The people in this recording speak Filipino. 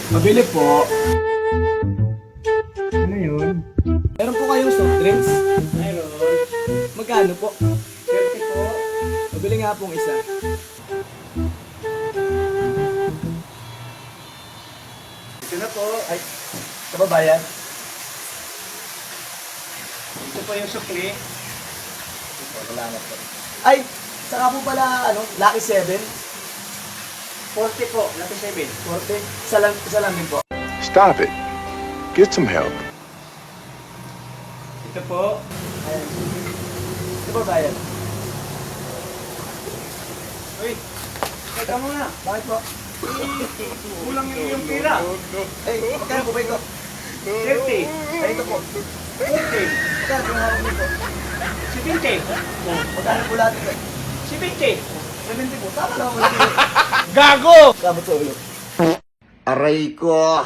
Pabili po. Ano yun? Meron po kayong soft drinks? Meron. Magkano po? 30 po. Pabili nga pong isa. Ito na po. Ay, kababayan. Ito po yung sukli. Salamat po. Ay, saka po pala, Lucky 7. 40 po. Lucky 7. 40. Isa lang din po. Stop it. Get some help. Ito po. Ayan. Kababayan. Uy. Teka muna. Bakit po? Kulang yung pira. Ay, magkano po ba ito? 30. Ay, ito po. 40. Magkano po yung hawak nito? 70. Magkano po lahat ito? 70. 70 po. Tama lang ako. Gago! Kamot sa ulo. Aray ko!